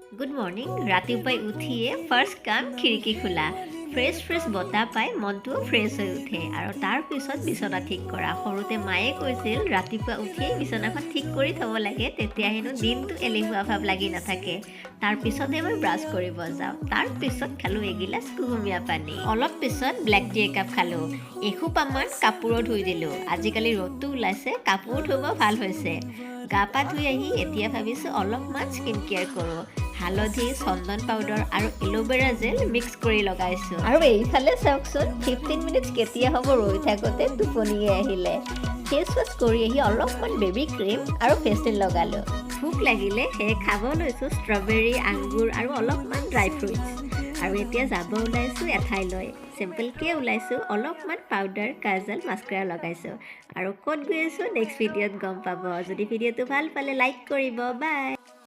Good morning. ৰাতিপুৱাই উঠিয়ে first কাম খিৰিকী খোলা, ফ্ৰেছ বতাহ পাই মনটোও ফ্ৰেছ হৈ উঠে আৰু তাৰপিছত বিচনা ঠিক কৰা। সৰুতে মায়ে কৈছিল ৰাতিপুৱা উঠিয়েই বিচনাখন ঠিক কৰি থ'ব লাগে, তেতিয়া হেনো দিনটো এলেহুৱা ভাৱ লাগি নাথাকে। তাৰপিছতহে মই ব্ৰাছ কৰিব যাওঁ। তাৰপিছত খালোঁ এগিলাচ কুহুমীয়া পানী, অলপ পিছত ব্লেক টি একাপ খালোঁ। এসোপামান কাপোৰো ধুই দিলোঁ। আজিকালি ৰ'দটো ওলাইছে, কাপোৰ ধুব ভাল হৈছে। গা পা ধুই আহি এতিয়া ভাবিছোঁ অলপমান স্কিন কেয়াৰ কৰোঁ। হালধি, চন্দন পাউডাৰ আৰু এল'ভেৰা জেল মিক্স কৰি লগাইছোঁ। আৰু এইফালে চাওকচোন 15 মিনিটছ কেতিয়া হ'ব ৰৈ থাকোঁতে টোপনিয়ে আহিলে। ফেচ ৱাছ কৰি আহি অলপমান বেবী ক্ৰীম আৰু ফেচলিন লগালোঁ। ভোক লাগিলে সেয়ে খাব লৈছোঁ ষ্ট্ৰবেৰী, আঙুৰ আৰু অলপমান ড্ৰাই ফ্ৰুইটছ। আৰু এতিয়া যাব ওলাইছোঁ এঠাইলৈ। চিম্পলকৈ ওলাইছোঁ, অলপমান পাউডাৰ, কাজল, মাস্কাৰা লগাইছোঁ। আৰু ক'ত গৈ আছোঁ নেক্সট ভিডিঅ'ত গম পাব। যদি ভিডিঅ'টো ভাল পালে লাইক কৰিব। বাই।